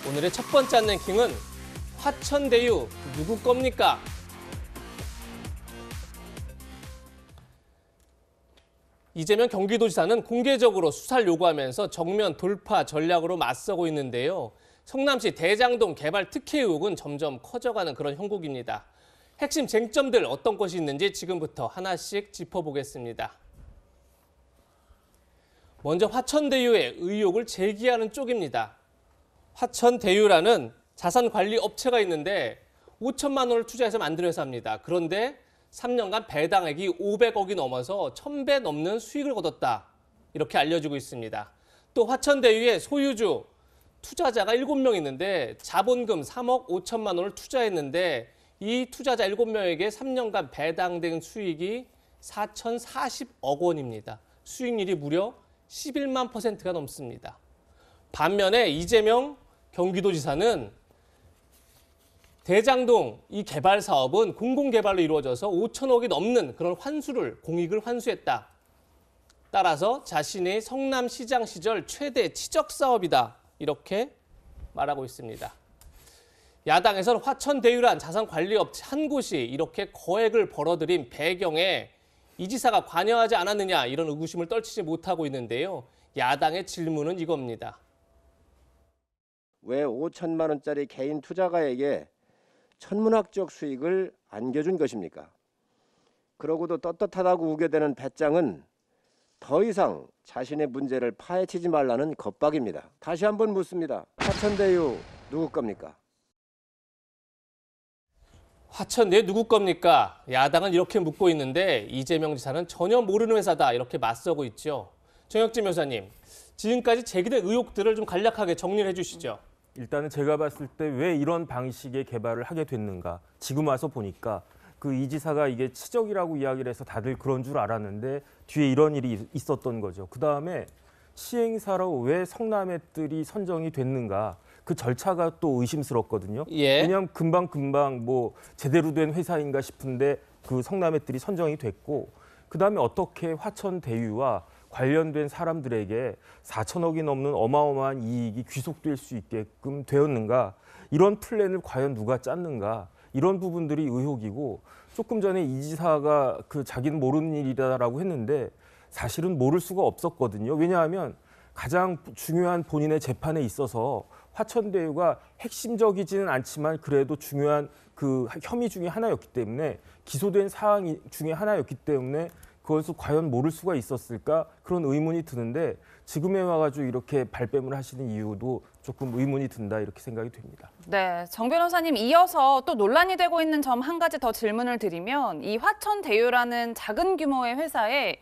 오늘의 첫 번째 안랭킹은 화천대유 누구 겁니까? 이재명 경기도지사는 공개적으로 수사를 요구하면서 정면 돌파 전략으로 맞서고 있는데요. 성남시 대장동 개발 특혜 의혹은 점점 커져가는 그런 형국입니다. 핵심 쟁점들 어떤 것이 있는지 지금부터 하나씩 짚어보겠습니다. 먼저 화천대유의 의혹을 제기하는 쪽입니다. 화천대유라는 자산관리 업체가 있는데 5천만 원을 투자해서 만든 회사입니다. 그런데 3년간 배당액이 500억이 넘어서 1000배 넘는 수익을 거뒀다. 이렇게 알려지고 있습니다. 또 화천대유의 소유주, 투자자가 7명 있는데 자본금 3억 5천만 원을 투자했는데 이 투자자 7명에게 3년간 배당된 수익이 4,040억 원입니다. 수익률이 무려 11만 %가 넘습니다. 반면에 이재명 경기도지사는 대장동 이 개발 사업은 공공개발로 이루어져서 5천억이 넘는 그런 공익을 환수했다. 따라서 자신의 성남시장 시절 최대 치적 사업이다. 이렇게 말하고 있습니다. 야당에서는 화천대유란 자산관리업체 한 곳이 이렇게 거액을 벌어들인 배경에 이 지사가 관여하지 않았느냐 이런 의구심을 떨치지 못하고 있는데요. 야당의 질문은 이겁니다. 왜 5천만 원짜리 개인 투자가에게 천문학적 수익을 안겨준 것입니까? 그러고도 떳떳하다고 우겨대는 배짱은 더 이상 자신의 문제를 파헤치지 말라는 겁박입니다. 다시 한번 묻습니다. 화천대유 누구 겁니까? 화천대유 누구 겁니까? 야당은 이렇게 묻고 있는데 이재명 지사는 전혀 모르는 회사다 이렇게 맞서고 있죠. 정혁진 변호사님, 지금까지 제기된 의혹들을 좀 간략하게 정리를 해주시죠. 일단은 제가 봤을 때 왜 이런 방식의 개발을 하게 됐는가. 지금 와서 보니까 그 이 지사가 이게 치적이라고 이야기를 해서 다들 그런 줄 알았는데 뒤에 이런 일이 있었던 거죠. 그다음에 시행사로 왜 성남의들이 선정이 됐는가. 그 절차가 또 의심스럽거든요. 예. 왜냐하면 금방 뭐 제대로 된 회사인가 싶은데 그 성남의들이 선정이 됐고 그다음에 어떻게 화천대유와 관련된 사람들에게 4천억이 넘는 어마어마한 이익이 귀속될 수 있게끔 되었는가. 이런 플랜을 과연 누가 짰는가. 이런 부분들이 의혹이고 조금 전에 이 지사가 자기는 모르는 일이다라고 했는데 사실은 모를 수가 없었거든요. 왜냐하면 가장 중요한 본인의 재판에 있어서 화천대유가 핵심적이지는 않지만 그래도 중요한 그 혐의 중에 하나였기 때문에 기소된 사항 중에 하나였기 때문에 그것을 과연 모를 수가 있었을까 그런 의문이 드는데 지금에 와가지고 이렇게 발뺌을 하시는 이유도 조금 의문이 든다 이렇게 생각이 됩니다. 네, 정 변호사님 이어서 또 논란이 되고 있는 점 한 가지 더 질문을 드리면 이 화천대유라는 작은 규모의 회사에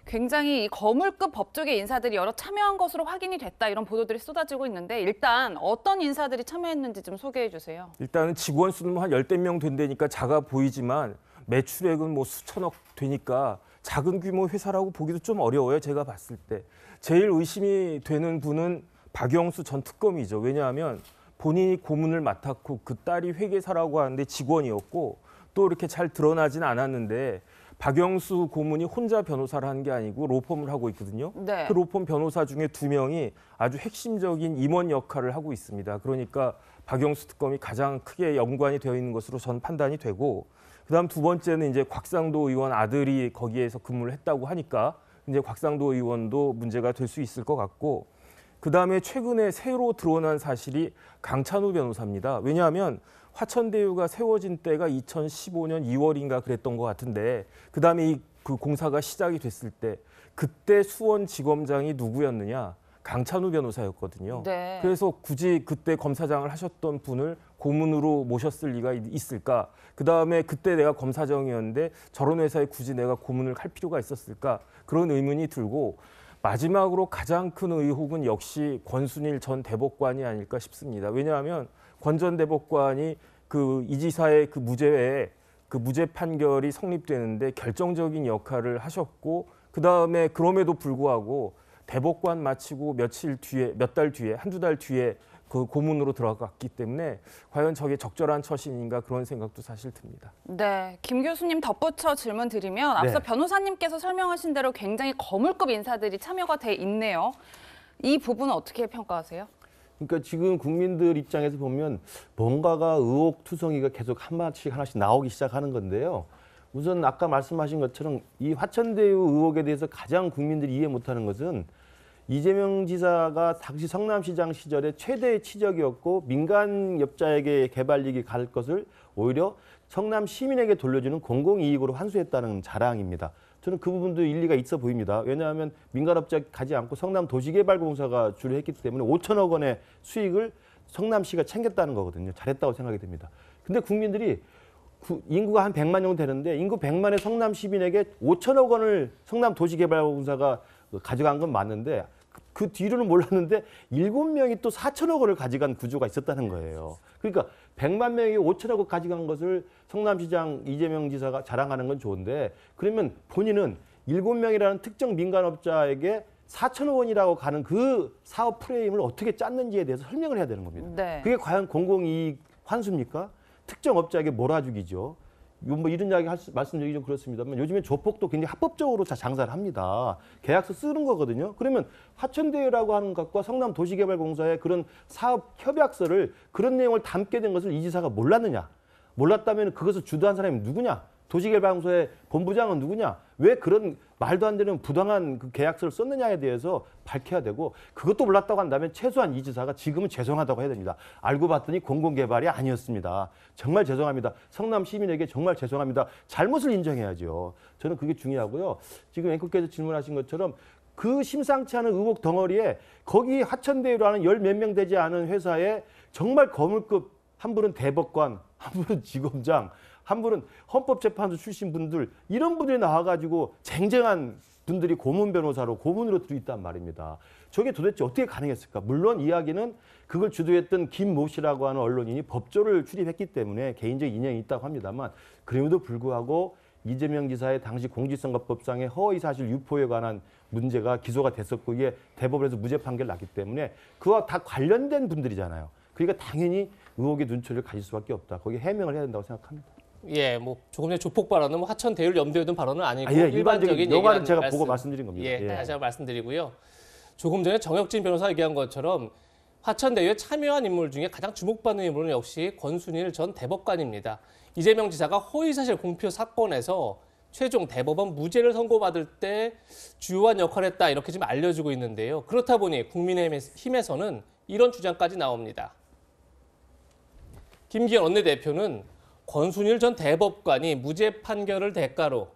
굉장히 이 거물급 법조계 인사들이 여러 참여한 것으로 확인이 됐다 이런 보도들이 쏟아지고 있는데 일단 어떤 인사들이 참여했는지 좀 소개해 주세요. 일단은 직원 수는 한 10대 명 된다니까 작아 보이지만 매출액은 뭐 수천억 되니까 작은 규모 회사라고 보기도 좀 어려워요. 제가 봤을 때. 제일 의심이 되는 분은 박영수 전 특검이죠. 왜냐하면 본인이 고문을 맡았고 그 딸이 회계사라고 하는데 직원이었고 또 이렇게 잘 드러나지는 않았는데 박영수 고문이 혼자 변호사를 한 게 아니고 로펌을 하고 있거든요. 네. 그 로펌 변호사 중에 2명이 아주 핵심적인 임원 역할을 하고 있습니다. 그러니까 박영수 특검이 가장 크게 연관이 되어 있는 것으로 전 판단이 되고 그다음 두 번째는 이제 곽상도 의원 아들이 거기에서 근무를 했다고 하니까 이제 곽상도 의원도 문제가 될 수 있을 것 같고 그다음에 최근에 새로 드러난 사실이 강찬우 변호사입니다. 왜냐하면 화천대유가 세워진 때가 2015년 2월인가 그랬던 것 같은데 그다음에 그 공사가 시작이 됐을 때 그때 수원지검장이 누구였느냐? 강찬우 변호사였거든요. 네. 그래서 굳이 그때 검사장을 하셨던 분을 고문으로 모셨을 리가 있을까? 그다음에 그때 내가 검사장이었는데 저런 회사에 굳이 내가 고문을 할 필요가 있었을까? 그런 의문이 들고 마지막으로 가장 큰 의혹은 역시 권순일 전 대법관이 아닐까 싶습니다. 왜냐하면 권 전 대법관이 이 지사의 무죄 판결이 성립되는데 결정적인 역할을 하셨고 그다음에 그럼에도 불구하고 대법관 마치고 몇 달 뒤에 한두 달 뒤에 그 고문으로 들어갔기 때문에 과연 저게 적절한 처신인가 그런 생각도 사실 듭니다. 네, 김 교수님 덧붙여 질문 드리면 앞서 네. 변호사님께서 설명하신 대로 굉장히 거물급 인사들이 참여가 돼 있네요. 이 부분은 어떻게 평가하세요? 그러니까 지금 국민들 입장에서 보면 뭔가가 의혹투성이가 계속 하나씩 나오기 시작하는 건데요. 우선 아까 말씀하신 것처럼 이 화천대유 의혹에 대해서 가장 국민들이 이해 못하는 것은 이재명 지사가 당시 성남시장 시절에 최대의 치적이었고 민간 업자에게 개발이익이 갈 것을 오히려 성남 시민에게 돌려주는 공공이익으로 환수했다는 자랑입니다. 저는 그 부분도 일리가 있어 보입니다. 왜냐하면 민간업자 가지 않고 성남도시개발공사가 주로 했기 때문에 5천억 원의 수익을 성남시가 챙겼다는 거거든요. 잘했다고 생각이 됩니다. 근데 국민들이 인구가 한 100만 정도 되는데 인구 100만의 성남 시민에게 5천억 원을 성남도시개발공사가 가져간 건 맞는데 그 뒤로는 몰랐는데 7명이 또 4천억 원을 가져간 구조가 있었다는 거예요. 그러니까 100만 명이 5천억 원 가져간 것을 성남시장 이재명 지사가 자랑하는 건 좋은데 그러면 본인은 7명이라는 특정 민간업자에게 4천억 원이라고 가는 그 사업 프레임을 어떻게 짰는지에 대해서 설명을 해야 되는 겁니다. 네. 그게 과연 공공이익 환수입니까? 특정 업자에게 몰아주기죠. 뭐 이런 이야기 말씀드리기 좀 그렇습니다만 요즘에 조폭도 굉장히 합법적으로 장사를 합니다. 계약서 쓰는 거거든요. 그러면 화천대유라고 하는 것과 성남도시개발공사의 그런 사업 협약서를 그런 내용을 담게 된 것을 이 지사가 몰랐느냐? 몰랐다면 그것을 주도한 사람이 누구냐? 도시개발공사의 본부장은 누구냐? 왜 그런 말도 안 되는 부당한 그 계약서를 썼느냐에 대해서 밝혀야 되고 그것도 몰랐다고 한다면 최소한 이 지사가 지금은 죄송하다고 해야 됩니다. 알고 봤더니 공공개발이 아니었습니다. 정말 죄송합니다. 성남 시민에게 정말 죄송합니다. 잘못을 인정해야죠. 저는 그게 중요하고요. 지금 앵커께서 질문하신 것처럼 그 심상치 않은 의혹 덩어리에 거기 화천대유라는 10몇 명 되지 않은 회사에 정말 거물급 한 분은 대법관, 한 분은 지검장, 한 분은 헌법재판소 출신 분들 이런 분들이 나와가지고 쟁쟁한 분들이 고문 변호사로 고문으로 들어있단 말입니다. 저게 도대체 어떻게 가능했을까? 물론 이야기는 그걸 주도했던 김모 씨라고 하는 언론인이 법조를 출입했기 때문에 개인적 인연이 있다고 합니다만 그럼에도 불구하고 이재명 지사의 당시 공직선거법상의 허위사실 유포에 관한 문제가 기소가 됐었고 이게 대법원에서 무죄 판결 났기 때문에 그와 다 관련된 분들이잖아요. 그러니까 당연히 의혹의 눈초리를 가질 수밖에 없다. 거기에 해명을 해야 된다고 생각합니다. 예, 뭐 조금 전에 조폭 발언은 뭐 화천대유를 염두에 둔 발언은 아니고 예, 일반적인 여과는 얘기라는 제가 보고 말씀드린 겁니다. 예, 예. 다시 한번 말씀드리고요. 조금 전에 정혁진 변호사 얘기한 것처럼 화천대유에 참여한 인물 중에 가장 주목받는 인물은 역시 권순일 전 대법관입니다. 이재명 지사가 허위사실 공표 사건에서 최종 대법원 무죄를 선고받을 때 주요한 역할을 했다 이렇게 지금 알려지고 있는데요. 그렇다 보니 국민의힘에서는 이런 주장까지 나옵니다. 김기현 원내대표는 권순일 전 대법관이 무죄 판결을 대가로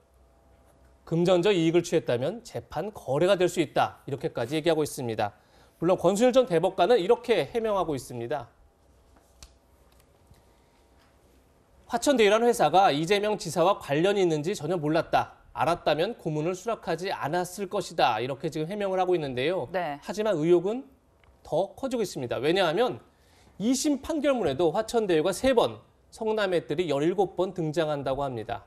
금전적 이익을 취했다면 재판 거래가 될 수 있다. 이렇게까지 얘기하고 있습니다. 물론 권순일 전 대법관은 이렇게 해명하고 있습니다. 화천대유라는 회사가 이재명 지사와 관련이 있는지 전혀 몰랐다. 알았다면 고문을 수락하지 않았을 것이다. 이렇게 지금 해명을 하고 있는데요. 네. 하지만 의혹은 더 커지고 있습니다. 왜냐하면 2심 판결문에도 화천대유가 3번, 성남의 뜰이 17번 등장한다고 합니다.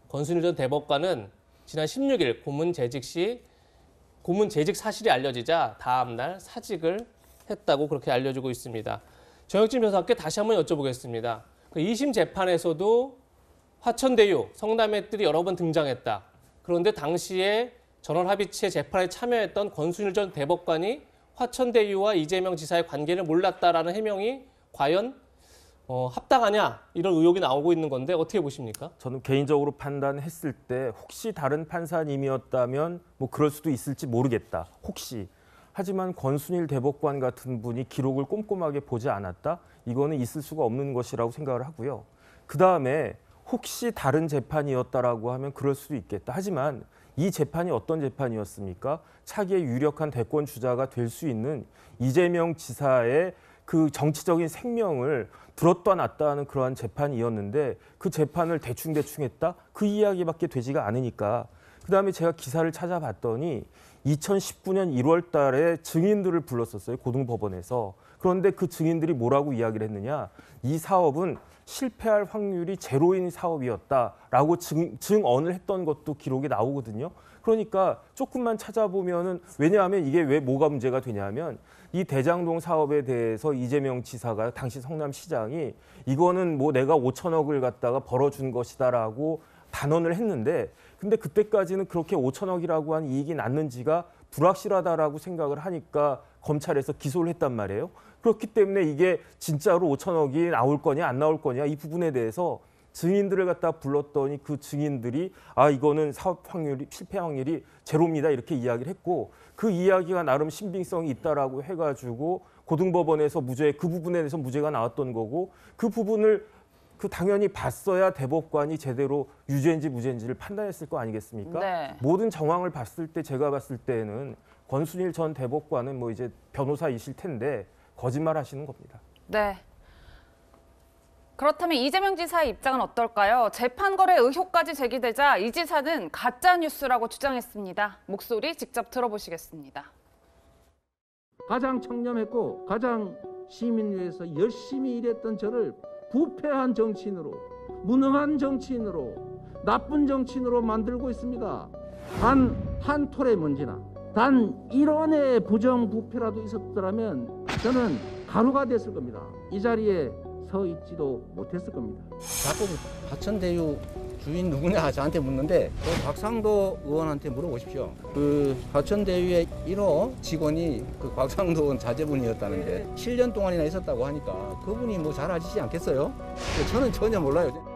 권순일 전 대법관은 지난 16일 고문 재직 사실이 알려지자 다음 날 사직을 했다고 그렇게 알려지고 있습니다. 정혁진 변호사께 다시 한번 여쭤보겠습니다. 2심 재판에서도 화천대유, 성남의 뜰이 여러 번 등장했다. 그런데 당시에 전원합의체 재판에 참여했던 권순일 전 대법관이 화천대유와 이재명 지사의 관계를 몰랐다라는 해명이 과연 합당하냐 이런 의혹이 나오고 있는 건데 어떻게 보십니까? 저는 개인적으로 판단했을 때 혹시 다른 판사님이었다면 뭐 그럴 수도 있을지 모르겠다. 혹시. 하지만 권순일 대법관 같은 분이 기록을 꼼꼼하게 보지 않았다? 이거는 있을 수가 없는 것이라고 생각을 하고요. 그다음에 혹시 다른 재판이었다라고 하면 그럴 수도 있겠다. 하지만 이 재판이 어떤 재판이었습니까? 차기의 유력한 대권 주자가 될 수 있는 이재명 지사의 그 정치적인 생명을 들었다 놨다 하는 그러한 재판이었는데 그 재판을 대충 했다? 그 이야기밖에 되지가 않으니까. 그다음에 제가 기사를 찾아봤더니 2019년 1월 달에 증인들을 불렀었어요. 고등법원에서. 그런데 그 증인들이 뭐라고 이야기를 했느냐. 이 사업은 실패할 확률이 제로인 사업이었다라고 증언을 했던 것도 기록에 나오거든요. 그러니까 조금만 찾아보면은 왜냐하면 이게 왜 뭐가 문제가 되냐면 이 대장동 사업에 대해서 이재명 지사가 당시 성남시장이 이거는 뭐 내가 5천억을 갖다가 벌어준 것이다라고 단언을 했는데 근데 그때까지는 그렇게 5천억이라고 한 이익이 났는지가 불확실하다라고 생각을 하니까 검찰에서 기소를 했단 말이에요. 그렇기 때문에 이게 진짜로 5천억이 나올 거냐 안 나올 거냐 이 부분에 대해서 증인들을 갖다 불렀더니 그 증인들이 이거는 사업 확률이 실패 확률이 제로입니다 이렇게 이야기를 했고 그 이야기가 나름 신빙성이 있다라고 해가지고 고등법원에서 무죄 그 부분에 대해서 무죄가 나왔던 거고 그 부분을 당연히 봤어야 대법관이 제대로 유죄인지 무죄인지를 판단했을 거 아니겠습니까? 네. 모든 정황을 봤을 때 제가 봤을 때는 권순일 전 대법관은 뭐 이제 변호사이실 텐데 거짓말 하시는 겁니다. 네. 그렇다면 이재명 지사의 입장은 어떨까요? 재판 거래 의혹까지 제기되자 이 지사는 가짜 뉴스라고 주장했습니다. 목소리 직접 들어보시겠습니다. 가장 청렴했고 가장 시민 위해서 열심히 일했던 저를 부패한 정치인으로, 무능한 정치인으로, 나쁜 정치인으로 만들고 있습니다. 단 한 톨의 먼지나 단 1원의 부정부패라도 있었더라면 저는 가루가 됐을 겁니다. 이 자리에 서 있지도 못했을 겁니다. 자꾸 화천대유 주인 누구냐 저한테 묻는데 그 곽상도 의원한테 물어보십시오. 그 화천대유의 1호 직원이 그 곽상도 의원 자제분이었다는데 7년 동안이나 있었다고 하니까 그분이 뭐 잘 아시지 않겠어요? 저는 전혀 몰라요.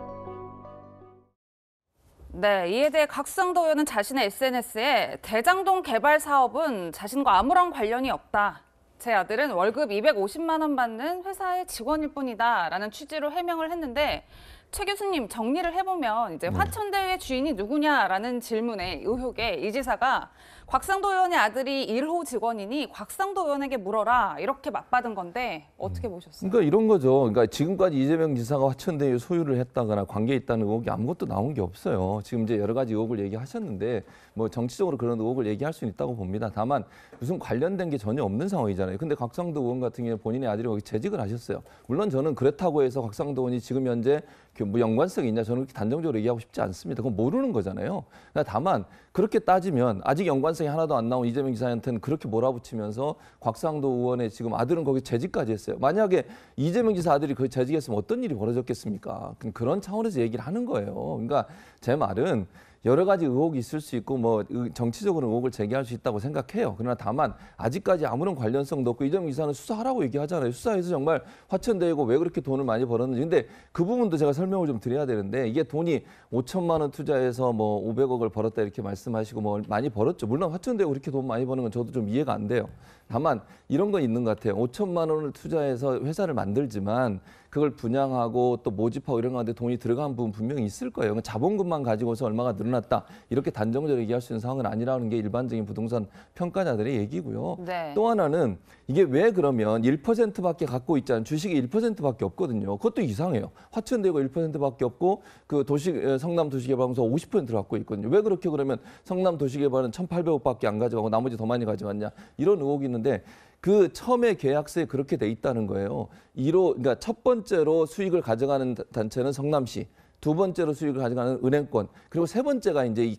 네, 이에 대해 곽상도 의원은 자신의 SNS에 대장동 개발 사업은 자신과 아무런 관련이 없다. 제 아들은 월급 250만 원 받는 회사의 직원일 뿐이다 라는 취지로 해명을 했는데 최 교수님 정리를 해보면 이제 화천대유의 주인이 누구냐라는 질문에 의혹에 이 지사가 곽상도 의원의 아들이 1호 직원이니 곽상도 의원에게 물어라 이렇게 맞받은 건데 어떻게 보셨어요? 그러니까 이런 거죠. 그러니까 지금까지 이재명 지사가 화천대유 소유를 했다거나 관계에 있다는 의혹이 아무것도 나온 게 없어요. 지금 이제 여러 가지 의혹을 얘기하셨는데 뭐 정치적으로 그런 의혹을 얘기할 수는 있다고 봅니다. 다만 무슨 관련된 게 전혀 없는 상황이잖아요. 근데 곽상도 의원 같은 경우에 본인의 아들이 거기 재직을 하셨어요. 물론 저는 그렇다고 해서 곽상도 의원이 지금 현재 뭐 연관성이 있냐 저는 그렇게 단정적으로 얘기하고 싶지 않습니다. 그건 모르는 거잖아요. 그러니까 다만 그렇게 따지면 아직 연관성이 하나도 안 나온 이재명 지사한테는 그렇게 몰아붙이면서 곽상도 의원의 지금 아들은 거기 재직까지 했어요. 만약에 이재명 지사 아들이 그 재직했으면 어떤 일이 벌어졌겠습니까? 그런 차원에서 얘기를 하는 거예요. 그러니까 제 말은 여러 가지 의혹이 있을 수 있고 뭐 정치적으로 의혹을 제기할 수 있다고 생각해요. 그러나 다만 아직까지 아무런 관련성도 없고 이재명 지사는 수사하라고 얘기하잖아요. 수사해서 정말 화천대유가 왜 그렇게 돈을 많이 벌었는지. 근데 그 부분도 제가 설명을 좀 드려야 되는데 이게 돈이 5천만 원 투자해서 뭐 500억을 벌었다 이렇게 말씀하시고 뭐 많이 벌었죠. 물론 화천대유 그렇게 돈 많이 버는 건 저도 좀 이해가 안 돼요. 다만 이런 건 있는 것 같아요. 5천만 원을 투자해서 회사를 만들지만 그걸 분양하고 또 모집하고 이런 건데 돈이 들어간 부분 분명히 있을 거예요. 자본금만 가지고서 얼마가 늘어났다 이렇게 단정적으로 얘기할 수 있는 상황은 아니라는 게 일반적인 부동산 평가자들의 얘기고요. 네. 또 하나는 이게 왜 그러면 1%밖에 갖고 있지 않은 주식이 1%밖에 없거든요. 그것도 이상해요. 화천대유가 1%밖에 없고 그 성남 도시개발공사 50%를 갖고 있거든요. 왜 그렇게 그러면 성남 도시개발은 1,800억밖에 안 가져가고 나머지 더 많이 가져갔냐 이런 의혹이 있는데 그 처음에 계약서에 그렇게 돼 있다는 거예요. 그러니까 첫 번째로 수익을 가져가는 단체는 성남시, 두 번째로 수익을 가져가는 은행권, 그리고 세 번째가 이제 이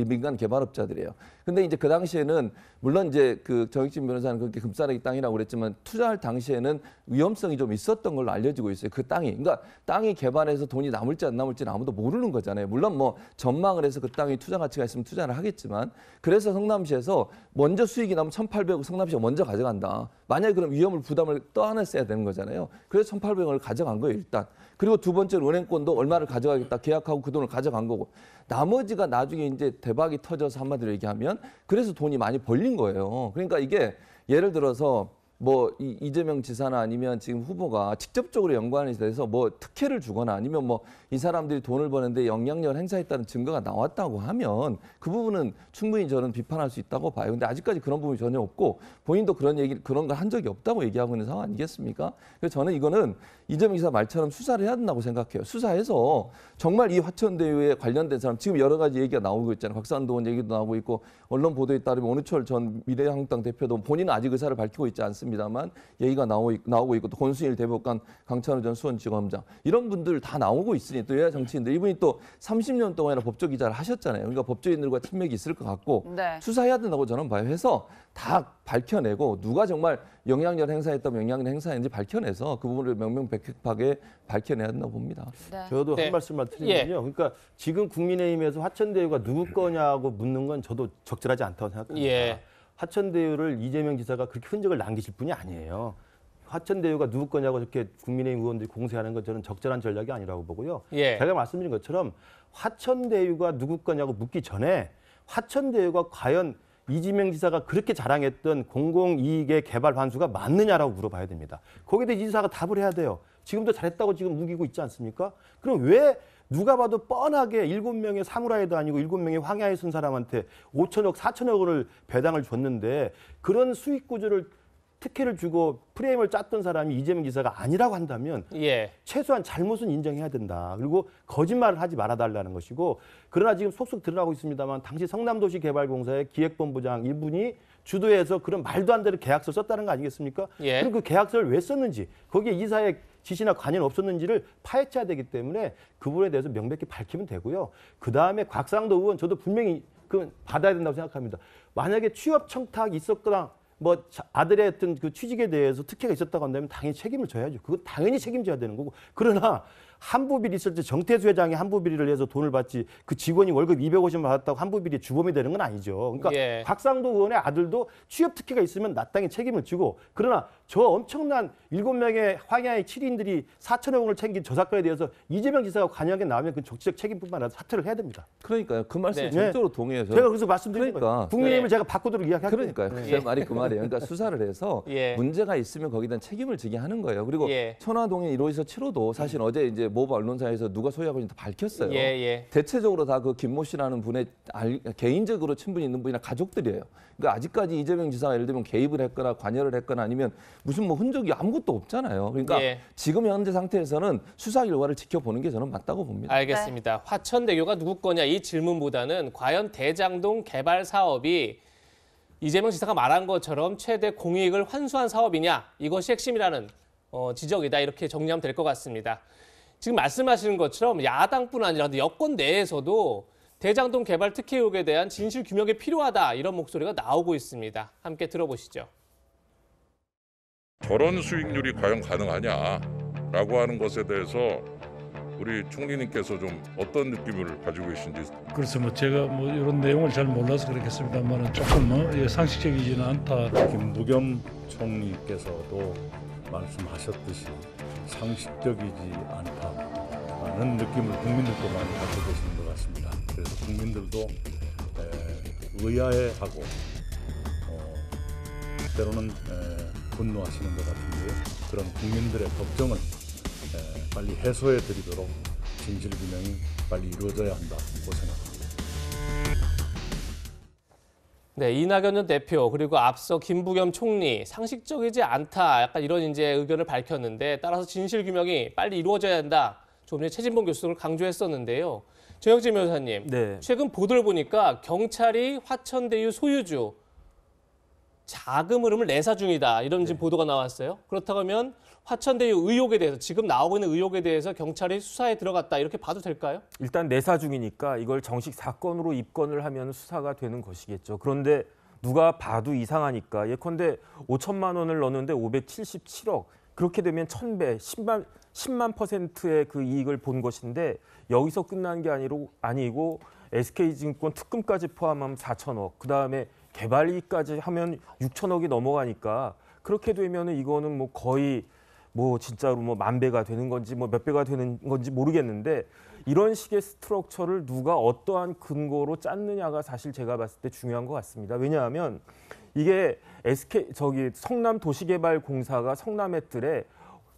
민간 개발업자들이에요. 근데 이제 그 당시에는 물론 이제 그 정익진 변호사는 그렇게 금싸라기 땅이라고 그랬지만 투자할 당시에는 위험성이 좀 있었던 걸로 알려지고 있어요. 그 땅이. 그러니까 땅이 개발해서 돈이 남을지 안 남을지는 아무도 모르는 거잖아요. 물론 뭐 전망을 해서 그 땅이 투자 가치가 있으면 투자를 하겠지만 그래서 성남시에서 먼저 수익이 나면 1,800억 성남시가 먼저 가져간다. 만약에 그럼 위험을 부담을 떠안았어야 되는 거잖아요. 그래서 1,800억을 가져간 거예요, 일단. 그리고 두 번째로 은행권도 얼마를 가져가겠다 계약하고 그 돈을 가져간 거고 나머지가 나중에 이제 대박이 터져서 한마디로 얘기하면 그래서 돈이 많이 벌린 거예요. 그러니까 이게 예를 들어서 뭐 이재명 지사나 아니면 지금 후보가 직접적으로 연관이 돼서 뭐 특혜를 주거나 아니면 뭐 이 사람들이 돈을 버는데 영향력을 행사했다는 증거가 나왔다고 하면 그 부분은 충분히 저는 비판할 수 있다고 봐요. 근데 아직까지 그런 부분이 전혀 없고 본인도 그런 걸 한 적이 없다고 얘기하고 있는 상황 아니겠습니까? 그래서 저는 이거는 이재명 지사 말처럼 수사를 해야 된다고 생각해요. 수사해서 정말 이 화천대유에 관련된 사람 지금 여러 가지 얘기가 나오고 있잖아요. 곽상도 의원 얘기도 나오고 있고 언론 보도에 따르면 오누철 전 미래한국당 대표도 본인은 아직 의사를 밝히고 있지 않습니다만 얘기가 나오고 있고 또 권순일 대법관, 강찬호 전 수원지검장 이런 분들 다 나오고 있으니 또 여야 정치인들 이분이 또 30년 동안이나 법조기자를 하셨잖아요. 그러니까 법조인들과 친맥이 있을 것 같고 네. 수사해야 된다고 저는 봐요. 해서 다 밝혀내고 누가 정말 영향력을 행사했다면 영향력을 행사했는지 밝혀내서 그 부분을 명명백백하게 밝혀내야 된다고 봅니다. 네. 저도 네. 한 말씀만 드리면요. 그러니까 지금 국민의힘에서 화천대유가 누구 거냐고 묻는 건 저도 적절하지 않다고 생각합니다. 예. 화천대유를 이재명 지사가 그렇게 흔적을 남기실 분이 아니에요. 화천대유가 누구 거냐고 이렇게 국민의힘 의원들이 공세하는 건 저는 적절한 전략이 아니라고 보고요. 예. 제가 말씀드린 것처럼 화천대유가 누구 거냐고 묻기 전에 화천대유가 과연 이재명 지사가 그렇게 자랑했던 공공이익의 개발 환수가 맞느냐라고 물어봐야 됩니다. 거기에 대해 이 지사가 답을 해야 돼요. 지금도 잘했다고 지금 우기고 있지 않습니까? 그럼 왜 누가 봐도 뻔하게 7명의 사무라이도 아니고 7명의 황야에 쓴 사람한테 5천억, 4천억 원을 배당을 줬는데 그런 수익 구조를 특혜를 주고 프레임을 짰던 사람이 이재명 지사가 아니라고 한다면 예. 최소한 잘못은 인정해야 된다. 그리고 거짓말을 하지 말아달라는 것이고 그러나 지금 속속 드러나고 있습니다만 당시 성남도시개발공사의 기획본부장 이분이 주도해서 그런 말도 안 되는 계약서 썼다는 거 아니겠습니까? 예. 그럼 그 계약서를 왜 썼는지 거기에 이사의 지시나 관여는 없었는지를 파헤쳐야 되기 때문에 그 부분에 대해서 명백히 밝히면 되고요. 그다음에 곽상도 의원 저도 분명히 그 받아야 된다고 생각합니다. 만약에 취업 청탁이 있었거나 뭐 아들의 어떤 그 취직에 대해서 특혜가 있었다고 한다면 당연히 책임을 져야죠. 그건 당연히 책임져야 되는 거고. 그러나 한부비리 있을 때 정태수 회장이 한부비리를 해서 돈을 받지 그 직원이 월급 250만 받았다고 한부비리 주범이 되는 건 아니죠. 그러니까 예. 곽상도 의원의 아들도 취업 특혜가 있으면 마땅히 책임을 지고 그러나 저 엄청난 7명의 황야의 7인들이 4천억 원을 챙긴 저 사건에 대해서 이재명 지사가 관여한 게 나오면 그 정치적 책임뿐만 아니라 사퇴를 해야 됩니다. 그러니까 그 말씀 네. 전적으로 동의해요. 제가 그래서 말씀드린 그러니까. 거예요. 국민의힘을 네. 제가 바꾸도록 이야기할게요. 그러니까요. 제 말이 그 말이에요. 그러니까 수사를 해서 예. 문제가 있으면 거기다 책임을 지게 하는 거예요. 그리고 예. 천화동의 1호에서 7호도 사실 어제 이제 모바 언론사에서 누가 소유하고 있는지 다 밝혔어요. 예, 예. 대체적으로 다 그 김모 씨라는 분의 개인적으로 친분이 있는 분이나 가족들이에요. 그러니까 아직까지 이재명 지사가 예를 들면 개입을 했거나 관여를 했거나 아니면 무슨 뭐 흔적이 아무것도 없잖아요. 그러니까 예. 지금 현재 상태에서는 수사 결과를 지켜보는 게 저는 맞다고 봅니다. 알겠습니다. 화천대교가 누구 거냐 이 질문보다는 과연 대장동 개발 사업이 이재명 지사가 말한 것처럼 최대 공익을 환수한 사업이냐 이것이 핵심이라는 지적이다 이렇게 정리하면 될 것 같습니다. 지금 말씀하시는 것처럼 야당뿐 아니라 여권 내에서도 대장동 개발 특혜 의혹에 대한 진실 규명이 필요하다 이런 목소리가 나오고 있습니다. 함께 들어보시죠. 저런 수익률이 과연 가능하냐라고 하는 것에 대해서 우리 총리님께서 좀 어떤 느낌을 가지고 계신지. 그래서 뭐 제가 뭐 이런 내용을 잘 몰라서 그렇겠습니다만 조금 상식적이지는 않다. 김부겸 총리께서도 말씀하셨듯이 상식적이지 않다라는 느낌을 국민들도 많이 갖고 계시는 것 같습니다. 그래서 국민들도 의아해하고 때로는 분노하시는 것 같은데요. 그런 국민들의 걱정을 빨리 해소해 드리도록 진실 규명이 빨리 이루어져야 한다고 생각합니다. 네, 이낙연 전 대표 그리고 앞서 김부겸 총리 상식적이지 않다 약간 이런 이제 의견을 밝혔는데 따라서 진실 규명이 빨리 이루어져야 한다. 조금 전에 최진봉 교수를 강조했었는데요. 정영진 변호사님, 네. 최근 보도를 보니까 경찰이 화천대유 소유주 자금 흐름을 내사 중이다 이런 지금 보도가 나왔어요. 그렇다고 하면 화천대유 의혹에 대해서 지금 나오고 있는 의혹에 대해서 경찰이 수사에 들어갔다 이렇게 봐도 될까요? 일단 내사 중이니까 이걸 정식 사건으로 입건을 하면 수사가 되는 것이겠죠. 그런데 누가 봐도 이상하니까 예컨대 5천만 원을 넣었는데 577억 그렇게 되면 1000배 10만 %의 그 이익을 본 것인데 여기서 끝난 게 아니고 SK증권 특금까지 포함하면 4천억 그다음에 개발 이익까지 하면 6천억이 넘어가니까 그렇게 되면은 이거는 뭐 거의 뭐 진짜로 뭐 만 배가 되는 건지 뭐 몇 배가 되는 건지 모르겠는데 이런 식의 스트럭처를 누가 어떠한 근거로 짰느냐가 사실 제가 봤을 때 중요한 것 같습니다. 왜냐하면 이게 성남도시개발공사가 성남의뜰에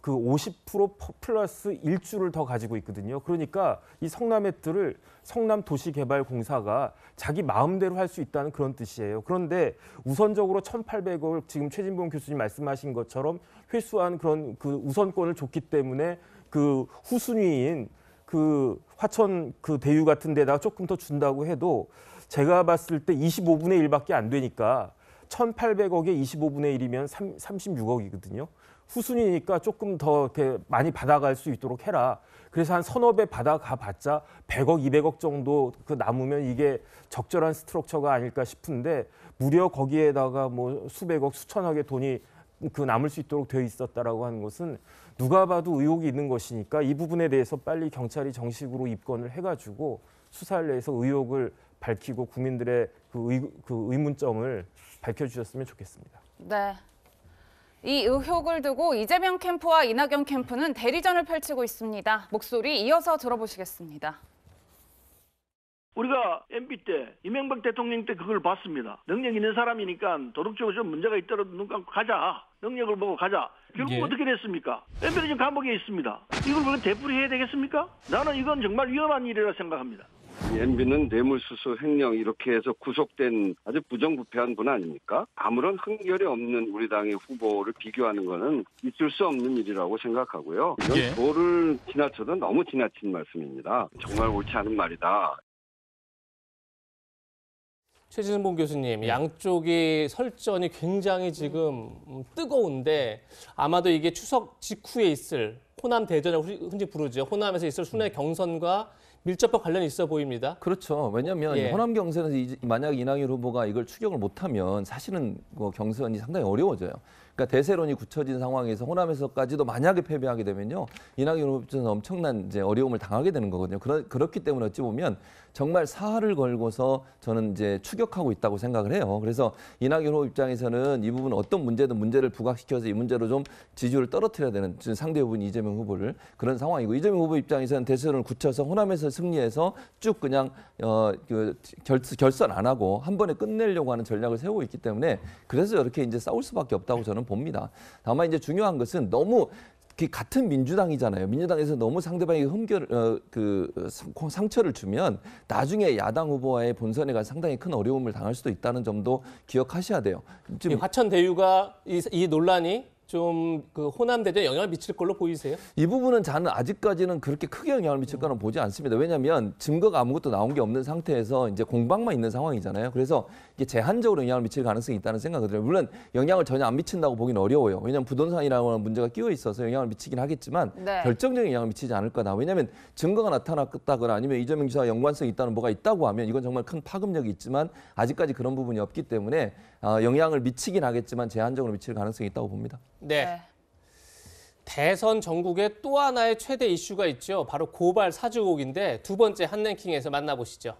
그 50% 플러스 1주를 더 가지고 있거든요. 그러니까 이 성남의뜰을 성남도시개발공사가 자기 마음대로 할 수 있다는 그런 뜻이에요. 그런데 우선적으로 1,800억을 지금 최진봉 교수님 말씀하신 것처럼 회수한 그런 그 우선권을 줬기 때문에 그 후순위인 그 화천 그 대유 같은 데다가 조금 더 준다고 해도 제가 봤을 때 25분의 1밖에 안 되니까 1,800억에 25분의 1이면 36억이거든요. 후순위니까 조금 더 이렇게 많이 받아갈 수 있도록 해라. 그래서 한 서너 배 받아가 봤자 100억, 200억 정도 그 남으면 이게 적절한 스트럭처가 아닐까 싶은데 무려 거기에다가 뭐 수백억, 수천억의 돈이 그 남을 수 있도록 되어 있었다라고 하는 것은 누가 봐도 의혹이 있는 것이니까 이 부분에 대해서 빨리 경찰이 정식으로 입건을 해가지고 수사를 해서 의혹을 밝히고 국민들의 그 의문점을 밝혀주셨으면 좋겠습니다. 네. 이 의혹을 두고 이재명 캠프와 이낙연 캠프는 대리전을 펼치고 있습니다. 목소리 이어서 들어보시겠습니다. 우리가 MB 때 이명박 대통령 때 그걸 봤습니다. 능력 있는 사람이니까 도덕적으로 좀 문제가 있더라도 눈 감고 가자. 능력을 보고 가자. 결국 예. 어떻게 됐습니까? MB는 지금 감옥에 있습니다. 이걸 그냥 되풀이해야 되겠습니까? 나는 이건 정말 위험한 일이라 생각합니다. MB는 뇌물수수 횡령 이렇게 해서 구속된 아주 부정부패한 분 아닙니까? 아무런 흥결이 없는 우리 당의 후보를 비교하는 것은 있을 수 없는 일이라고 생각하고요. 이건 예. 도를 지나쳐도 너무 지나친 말씀입니다. 정말 옳지 않은 말이다. 최진봉 교수님, 양쪽의 설전이 굉장히 지금 뜨거운데 아마도 이게 추석 직후에 있을 호남 대전이라고 흔히 부르죠. 호남에서 있을 순회 경선과 밀접한 관련이 있어 보입니다. 그렇죠. 왜냐하면 예. 호남 경선에서 만약 이낙연 후보가 이걸 추격을 못하면 사실은 경선이 상당히 어려워져요. 그러니까 대세론이 굳혀진 상황에서 호남에서까지도 만약에 패배하게 되면요, 이낙연 후보는 엄청난 이제 어려움을 당하게 되는 거거든요. 그렇기 때문에 어찌 보면 정말 사활을 걸고서 저는 이제 추격하고 있다고 생각을 해요. 그래서 이낙연 후보 입장에서는 이 부분 어떤 문제든 문제를 부각시켜서 이 문제로 좀 지지율을 떨어뜨려야 되는 상대 후보인 이재명 후보를 그런 상황이고, 이재명 후보 입장에서는 대세론을 굳혀서 호남에서 승리해서 쭉 그냥 결선 안 하고 한 번에 끝내려고 하는 전략을 세우고 있기 때문에 그래서 이렇게 이제 싸울 수밖에 없다고 저는 봅니다. 다만 이제 중요한 것은 너무 같은 민주당이잖아요. 민주당에서 너무 상대방에게 상처를 주면 나중에 야당 후보와의 본선에 가서 상당히 큰 어려움을 당할 수도 있다는 점도 기억하셔야 돼요. 이 화천 대유가 이 논란이 좀 그 호남 대전에 영향을 미칠 걸로 보이세요? 이 부분은 저는 아직까지는 그렇게 크게 영향을 미칠 거는 보지 않습니다. 왜냐하면 증거가 아무것도 나온 게 없는 상태에서 이제 공방만 있는 상황이잖아요. 그래서 이게 제한적으로 영향을 미칠 가능성이 있다는 생각이 들어요. 물론 영향을 전혀 안 미친다고 보기는 어려워요. 왜냐하면 부동산이라는 문제가 끼어 있어서 영향을 미치긴 하겠지만 네. 결정적인 영향을 미치지 않을 거다. 왜냐하면 증거가 나타났다거나 아니면 이재명 지사와 연관성이 있다는 뭐가 있다고 하면 이건 정말 큰 파급력이 있지만 아직까지 그런 부분이 없기 때문에 영향을 미치긴 하겠지만 제한적으로 미칠 가능성이 있다고 봅니다. 네. 대선 전국의 또 하나의 최대 이슈가 있죠. 바로 고발 사주 의혹인데 두 번째 한랭킹에서 만나보시죠.